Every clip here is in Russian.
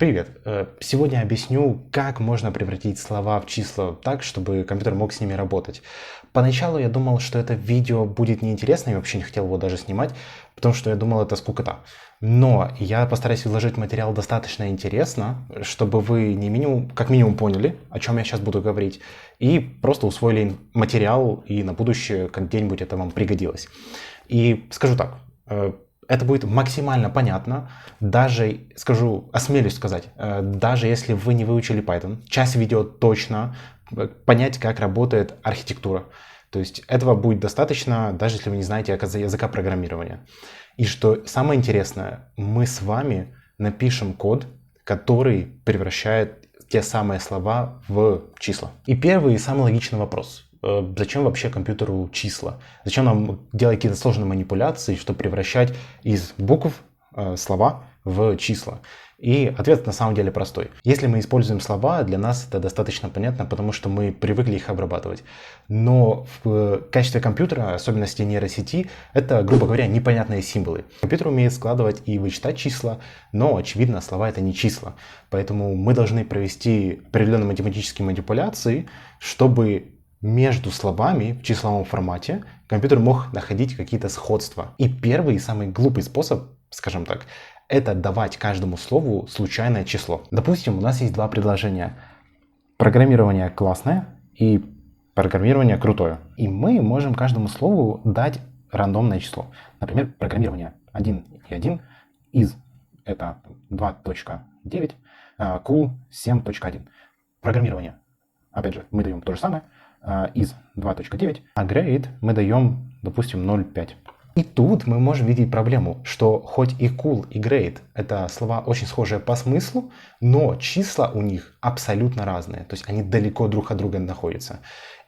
Привет! Сегодня объясню, как можно превратить слова в числа так, чтобы компьютер мог с ними работать. Поначалу я думал, что это видео будет неинтересно, и вообще не хотел его даже снимать, потому что я думал, это скукота. Но я постараюсь изложить материал достаточно интересно, чтобы вы как минимум поняли, о чем я сейчас буду говорить, и просто усвоили материал, и на будущее как где-нибудь это вам пригодилось. И скажу так, это будет максимально понятно, даже, осмелюсь сказать, даже если вы не выучили Python, часть видео точно понять, как работает архитектура. То есть этого будет достаточно, даже если вы не знаете языка программирования. И что самое интересное, мы с вами напишем код, который превращает те самые слова в числа. И первый и самый логичный вопрос. Зачем вообще компьютеру числа? Зачем нам делать какие-то сложные манипуляции, чтобы превращать из букв слова в числа? И ответ на самом деле простой. Если мы используем слова, для нас это достаточно понятно, потому что мы привыкли их обрабатывать. Но в качестве компьютера, особенности нейросети, это, грубо говоря, непонятные символы. Компьютер умеет складывать и вычитать числа, но, очевидно, слова это не числа. Поэтому мы должны провести определенные математические манипуляции, чтобы между словами в числовом формате компьютер мог находить какие-то сходства. И первый и самый глупый способ, скажем так, это давать каждому слову случайное число. Допустим, у нас есть два предложения. Программирование классное и программирование крутое. И мы можем каждому слову дать рандомное число. Например, программирование 1 и 1 из это 2.9, cool 7.1. Программирование. Опять же, мы даем то же самое из 2.9, а grade мы даем, допустим, 0.5. И тут мы можем видеть проблему, что хоть и cool, и grade это слова очень схожие по смыслу, но числа у них абсолютно разные, то есть они далеко друг от друга находятся.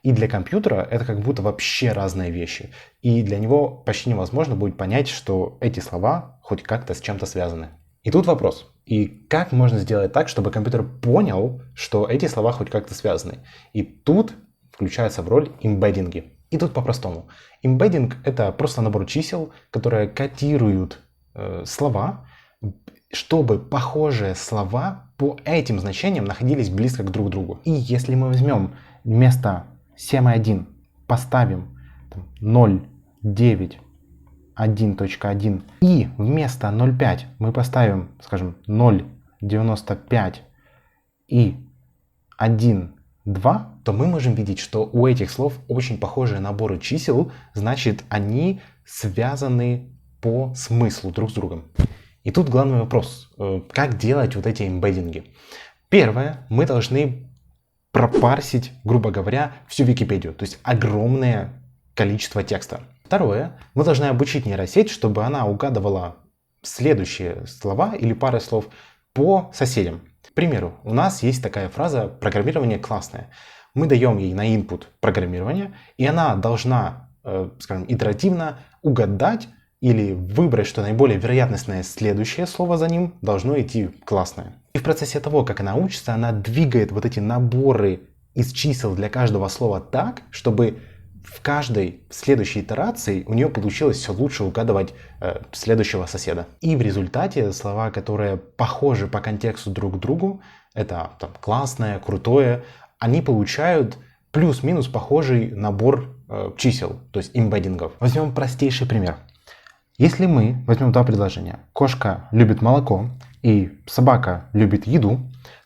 И для компьютера это как будто вообще разные вещи. И для него почти невозможно будет понять, что эти слова хоть как-то с чем-то связаны. И тут вопрос. И как можно сделать так, чтобы компьютер понял, что эти слова хоть как-то связаны? И тут включаются в роль имбеддинги. И тут по-простому. Имбеддинг — это просто набор чисел, которые кодируют слова, чтобы похожие слова по этим значениям находились близко друг к другу. И если мы возьмем вместо 7.1 поставим 0.9 1.1 и вместо 0.5 мы поставим, скажем, 0.95 и 1.2, то мы можем видеть, что у этих слов очень похожие наборы чисел, значит, они связаны по смыслу друг с другом. И тут главный вопрос, как делать вот эти эмбеддинги. Первое, мы должны пропарсить, грубо говоря, всю Википедию, то есть огромное количество текста. Второе, мы должны обучить нейросеть, чтобы она угадывала следующие слова или пары слов по соседям. К примеру, у нас есть такая фраза «программирование классное». Мы даем ей на input программирование, и она должна, скажем, итеративно угадать или выбрать, что наиболее вероятностное следующее слово за ним должно идти классное. И в процессе того, как она учится, она двигает вот эти наборы из чисел для каждого слова так, чтобы в каждой следующей итерации у нее получилось все лучше угадывать следующего соседа. И в результате слова, которые похожи по контексту друг к другу, это там, классное, крутое, они получают плюс-минус похожий набор чисел, то есть имбеддингов. Возьмем простейший пример. Если мы возьмем два предложения, кошка любит молоко и собака любит еду,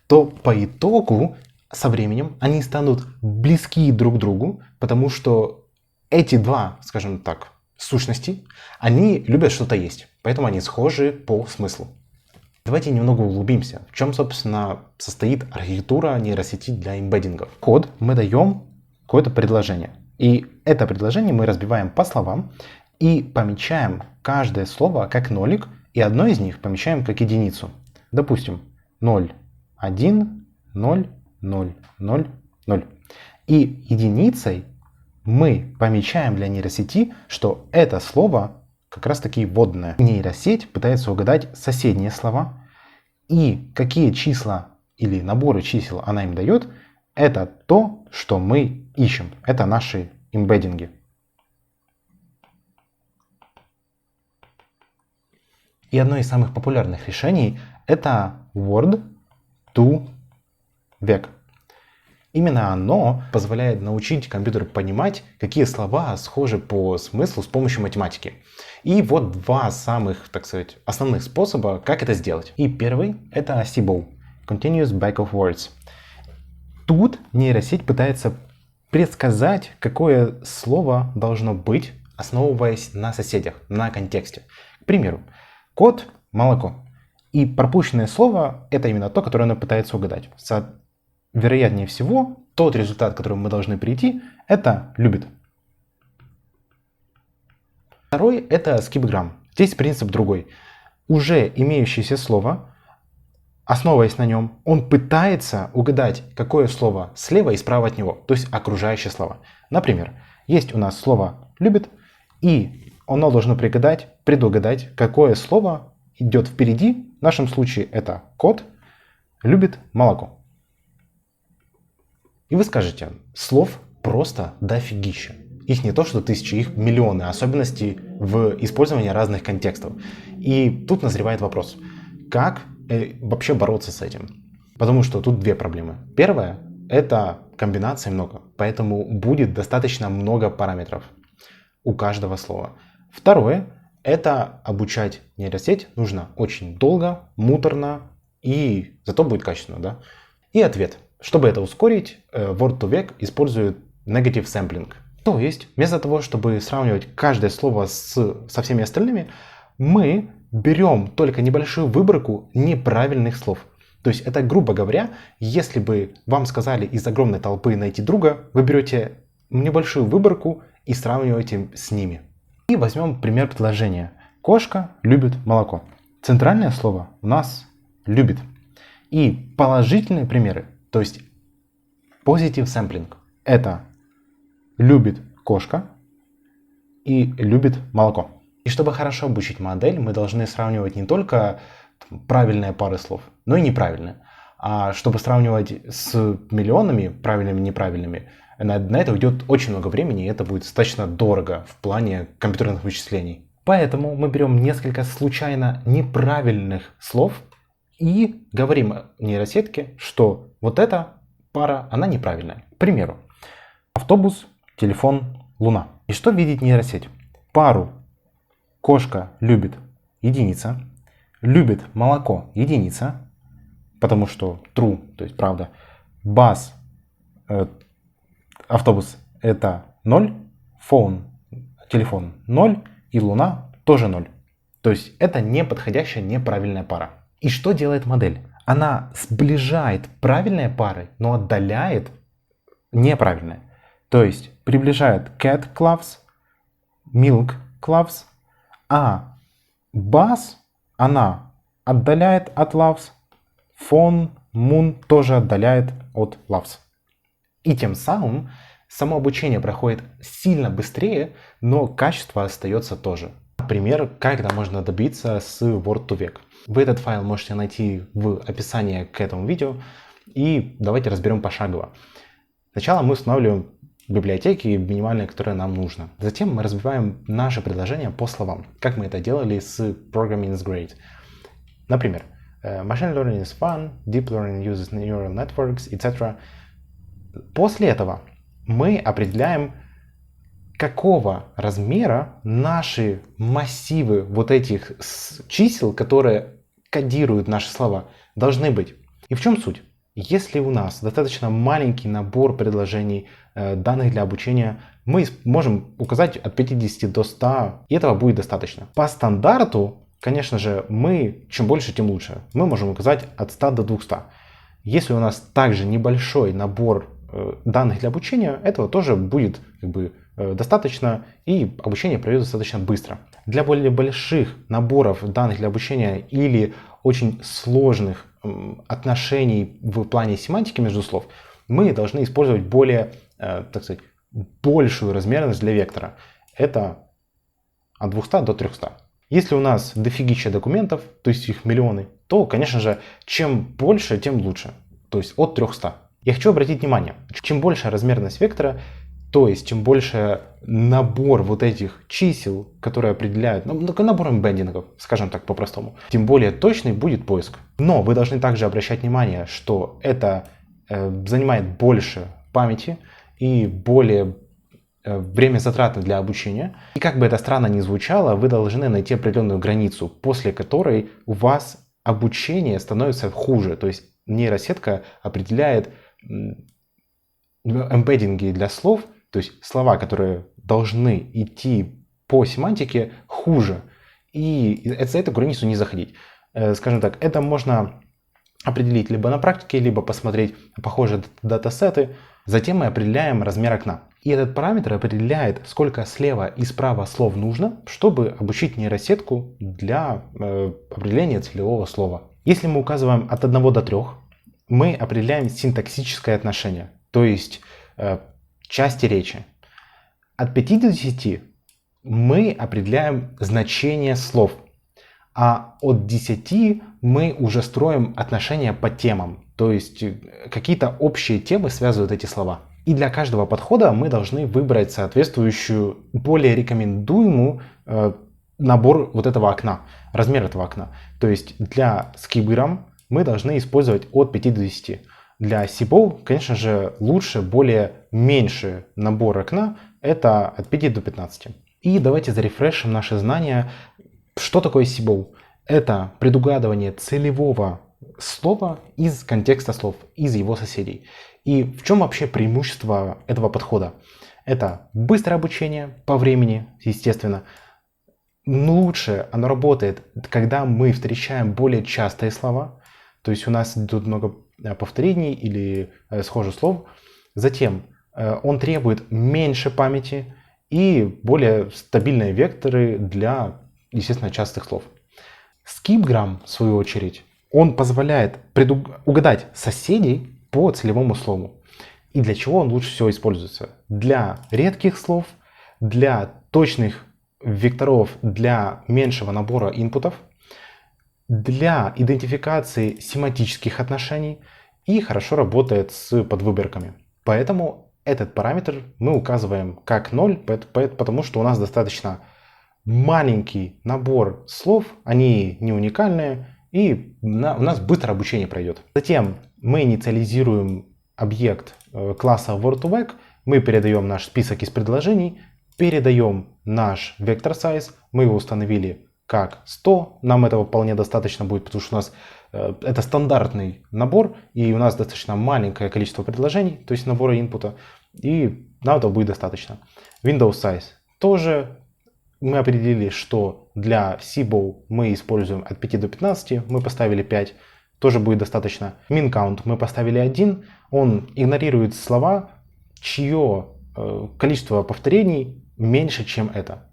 то по итогу со временем они станут близки друг к другу, потому что эти два, скажем так, сущности, они любят что-то есть, поэтому они схожи по смыслу. Давайте немного углубимся, в чем, собственно, состоит архитектура нейросети для эмбеддингов. В код мы даем какое-то предложение, и это предложение мы разбиваем по словам и помечаем каждое слово как нолик, и одно из них помечаем как единицу. Допустим, 0, 1, 0, 0, 0, 0. И единицей мы помечаем для нейросети, что это слово как раз таки вводное. Нейросеть пытается угадать соседние слова, и какие числа или наборы чисел она им дает, это то, что мы ищем. Это наши эмбеддинги. И одно из самых популярных решений это Word to век. Именно оно позволяет научить компьютер понимать, какие слова схожи по смыслу с помощью математики. И вот два самых, так сказать, основных способа, как это сделать. И первый — это CBOW, Continuous Back of Words. Тут нейросеть пытается предсказать, какое слово должно быть, основываясь на соседях, на контексте. К примеру, кот — молоко. И пропущенное слово — это именно то, которое оно пытается угадать. Вероятнее всего, тот результат, к которому мы должны прийти, это любит. Второй — это скибограмм. Здесь принцип другой. Уже имеющееся слово, основываясь на нем, он пытается угадать, какое слово слева и справа от него, то есть окружающие слова. Например, есть у нас слово «любит», и оно должно предугадать, какое слово идет впереди. В нашем случае это кот любит молоко. И вы скажете, слов просто дофигища. Их не то, что тысячи, их миллионы особенностей в использовании разных контекстов. И тут назревает вопрос, как вообще бороться с этим? Потому что тут две проблемы. Первая — это комбинаций много, поэтому будет достаточно много параметров у каждого слова. Второе — это обучать нейросеть нужно очень долго, муторно, и зато будет качественно, да? И ответ. Чтобы это ускорить, Word2Vec использует negative sampling. То есть, вместо того, чтобы сравнивать каждое слово со всеми остальными, мы берем только небольшую выборку неправильных слов. То есть, это, грубо говоря, если бы вам сказали из огромной толпы найти друга, вы берете небольшую выборку и сравниваете с ними. И возьмем пример предложения. Кошка любит молоко. Центральное слово у нас любит. И положительные примеры, то есть positive sampling, это любит кошка и любит молоко. И чтобы хорошо обучить модель, мы должны сравнивать не только правильные пары слов, но и неправильные. А чтобы сравнивать с миллионами правильными и неправильными, на это уйдет очень много времени, и это будет достаточно дорого в плане компьютерных вычислений. Поэтому мы берем несколько случайно неправильных слов и говорим нейросетке, что вот эта пара, она неправильная. К примеру, автобус, телефон, луна. И что видит нейросеть? Пару кошка любит единица, любит молоко единица, потому что true, то есть правда. Bus, автобус это 0, phone, телефон 0 и луна тоже 0. То есть это неподходящая неправильная пара. И что делает модель? Она сближает правильные пары, но отдаляет неправильные. То есть приближает cat claws, milk claws, а bus она отдаляет от loves, phone, moon тоже отдаляет от loves. И тем самым само обучение проходит сильно быстрее, но качество остается тоже. Например, как это можно добиться с Word2Vec. Вы этот файл можете найти в описании к этому видео. И давайте разберем пошагово. Сначала мы устанавливаем библиотеки минимальные, которые нам нужно. Затем мы разбиваем наше предложение по словам, как мы это делали с Programming is Great. Например, Machine learning is fun, deep learning uses neural networks, etc. После этого мы определяем, какого размера наши массивы вот этих чисел, которые кодируют наши слова, должны быть. И в чем суть? Если у нас достаточно маленький набор предложений, данных для обучения, мы можем указать от 50 до 100, и этого будет достаточно. По стандарту, конечно же, чем больше, тем лучше. Мы можем указать от 100 до 200. Если у нас также небольшой набор данных для обучения, этого тоже будет достаточно, и обучение пройдет достаточно быстро. Для более больших наборов данных для обучения или очень сложных отношений в плане семантики между слов, мы должны использовать более, так сказать, большую размерность для вектора. Это от 200 до 300. Если у нас дофигища документов, то есть их миллионы, то, конечно же, чем больше, тем лучше. То есть от 300. Я хочу обратить внимание, чем больше размерность вектора, То есть, чем больше набор вот этих чисел, которые определяют, набор эмбеддингов, скажем так по-простому, тем более точный будет поиск. Но вы должны также обращать внимание, что это занимает больше памяти и более время затратно для обучения. И как бы это странно ни звучало, вы должны найти определенную границу, после которой у вас обучение становится хуже. То есть нейросетка определяет эмбеддинги для слов, то есть слова, которые должны идти по семантике, хуже. И за эту границу не заходить. Скажем так, это можно определить либо на практике, либо посмотреть похожие датасеты. Затем мы определяем размер окна. И этот параметр определяет, сколько слева и справа слов нужно, чтобы обучить нейросетку для определения целевого слова. Если мы указываем от 1 до 3, мы определяем синтаксическое отношение, то есть части речи. От 5 до 10 мы определяем значение слов, а от 10 мы уже строим отношения по темам, то есть какие-то общие темы связывают эти слова. И для каждого подхода мы должны выбрать соответствующую, более рекомендуемую набор вот этого окна, размер этого окна. То есть для skipgram мы должны использовать от 5 до 10. Для SIBO, конечно же, лучше более меньший набор окна, это от 5 до 15. И давайте зарефрешим наши знания. Что такое SIBO? Это предугадывание целевого слова из контекста слов, из его соседей. И в чем вообще преимущество этого подхода? Это быстрое обучение по времени, естественно. Но лучше оно работает, когда мы встречаем более частые слова. То есть у нас идут много повторений или схожих слов. Затем он требует меньше памяти и более стабильные векторы для, естественно, частых слов. Skipgram, в свою очередь, он позволяет угадать соседей по целевому слову. И для чего он лучше всего используется? Для редких слов, для точных векторов, для меньшего набора инпутов, для идентификации семантических отношений и хорошо работает с подвыборками. Поэтому этот параметр мы указываем как 0, потому что у нас достаточно маленький набор слов, они не уникальные, и у нас быстро обучение пройдет. Затем мы инициализируем объект класса word2vec, мы передаем наш список из предложений, передаем наш vector size, мы его установили как 100, нам этого вполне достаточно будет, потому что у нас это стандартный набор, и у нас достаточно маленькое количество предложений, то есть набора инпута, и нам этого будет достаточно. Windows size тоже мы определили, что для SIBO мы используем от 5 до 15, мы поставили 5, тоже будет достаточно. Min count мы поставили 1, он игнорирует слова, чье количество повторений меньше, чем это.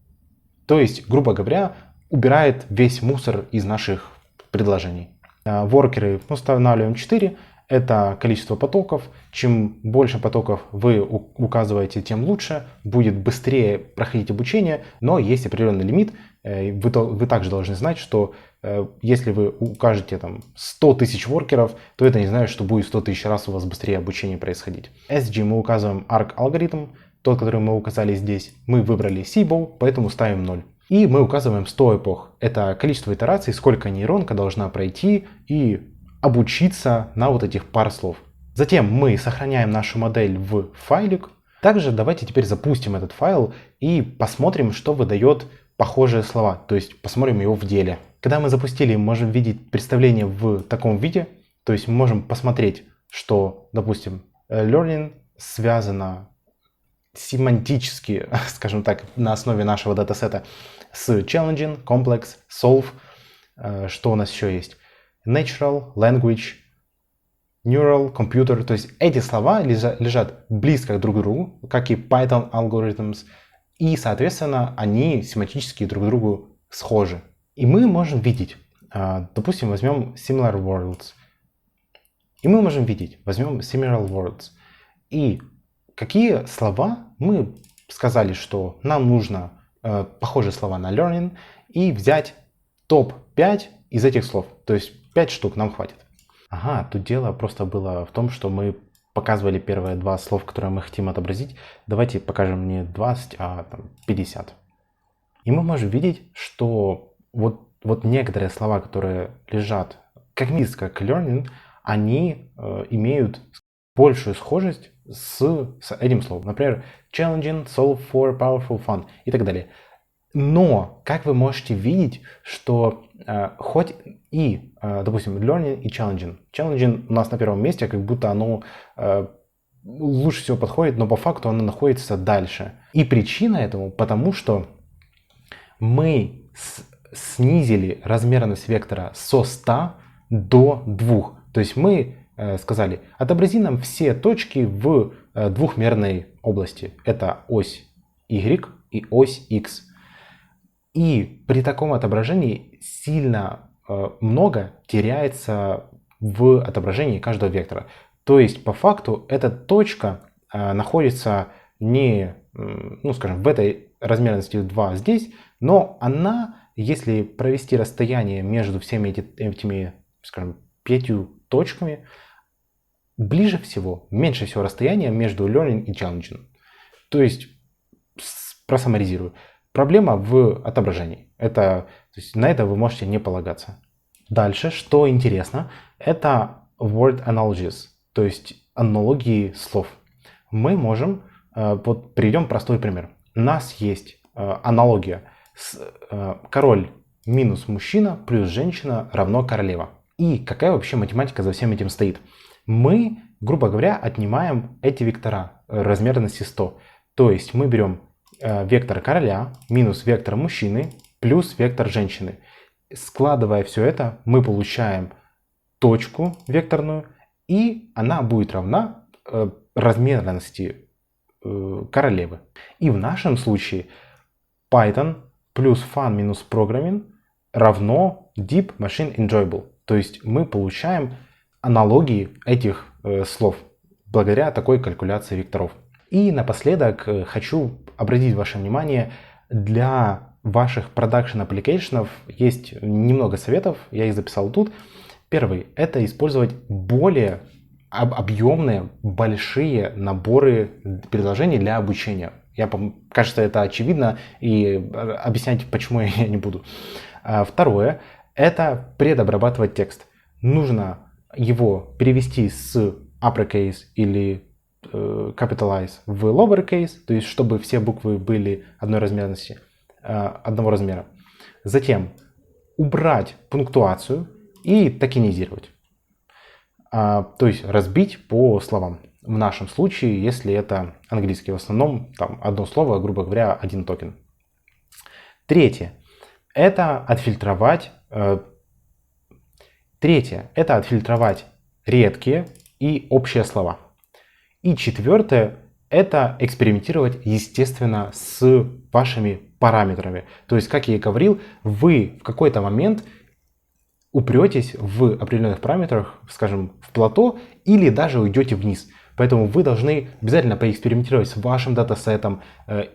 То есть, грубо говоря, убирает весь мусор из наших предложений. Воркеры устанавливаем 4. Это количество потоков. Чем больше потоков вы указываете, тем лучше. Будет быстрее проходить обучение, но есть определенный лимит. Вы также должны знать, что если вы укажете там 100 тысяч воркеров, то это не значит, что будет 100 тысяч раз у вас быстрее обучение происходить. SG мы указываем arc алгоритм, тот, который мы указали здесь. Мы выбрали SIBO, поэтому ставим 0. И мы указываем 100 эпох. Это количество итераций, сколько нейронка должна пройти и обучиться на вот этих пар слов. Затем мы сохраняем нашу модель в файлик. Также давайте теперь запустим этот файл и посмотрим, что выдает похожие слова. То есть посмотрим его в деле. Когда мы запустили, мы можем видеть представление в таком виде. То есть мы можем посмотреть, что, допустим, learning связано семантически, скажем так, на основе нашего датасета с challenging, complex, solve. Что у нас еще есть? Natural, language, neural, computer. То есть эти слова лежат близко друг к другу, как и Python algorithms. И, соответственно, они семантически друг к другу схожи. И мы можем видеть, допустим, возьмем similar words. Возьмем similar words. И какие слова мы сказали, что нам нужно похожие слова на learning и взять топ-5 из этих слов. То есть 5 штук нам хватит. Ага, тут дело просто было в том, что мы показывали первые два слов, которые мы хотим отобразить. Давайте покажем не 20, а там, 50. И мы можем видеть, что вот некоторые слова, которые лежат как miss, как learning, они имеют большую схожесть с этим словом. Например, challenging, solve for, powerful, fun и так далее. Но, как вы можете видеть, что хоть и, допустим, learning и challenging. Challenging у нас на первом месте, как будто оно лучше всего подходит, но по факту оно находится дальше. И причина этому, потому что мы снизили размерность вектора со 100 до 2. То есть мы сказали, отобрази нам все точки в двухмерной области. Это ось Y и ось X. И при таком отображении сильно много теряется в отображении каждого вектора. То есть по факту эта точка находится не, ну скажем, в этой размерности 2 здесь, но она, если провести расстояние между всеми этими, скажем, 5 точками, ближе всего, меньше всего расстояния между learning и challenging. То есть, просаммаризирую. Проблема в отображении. То есть на это вы можете не полагаться. Дальше, что интересно, это word analogies, то есть аналогии слов. Мы можем, вот приведем простой пример. У нас есть аналогия с король минус мужчина плюс женщина равно королева. И какая вообще математика за всем этим стоит? Мы, грубо говоря, отнимаем эти вектора размерности 100. То есть мы берем вектор короля минус вектор мужчины плюс вектор женщины. Складывая все это, мы получаем точку векторную, и она будет равна размерности королевы. И в нашем случае Python плюс fun минус programming равно deep machine enjoyable. То есть мы получаем аналогии этих слов благодаря такой калькуляции векторов. И напоследок хочу обратить ваше внимание, для ваших production applications есть немного советов, я их записал тут. Первый – это использовать более объемные, большие наборы предложений для обучения. Кажется, это очевидно, и объяснять, почему я не буду. Второе – это предобрабатывать текст. Нужно его перевести с uppercase или capitalize в lowercase, то есть чтобы все буквы были одной размерности, одного размера. Затем убрать пунктуацию и токенизировать. То есть разбить по словам. В нашем случае, если это английский, в основном там одно слово, грубо говоря, один токен. Третье – это отфильтровать редкие и общие слова. И четвертое – это экспериментировать, естественно, с вашими параметрами. То есть, как я и говорил, вы в какой-то момент упретесь в определенных параметрах, скажем, в плато, или даже уйдете вниз. Поэтому вы должны обязательно поэкспериментировать с вашим датасетом,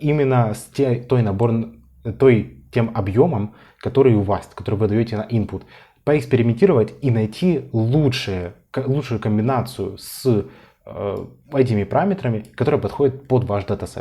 именно с тем объемом, который у вас, который вы даете на input. Поэкспериментировать и найти лучшую комбинацию с этими параметрами, которые подходят под ваш датасет.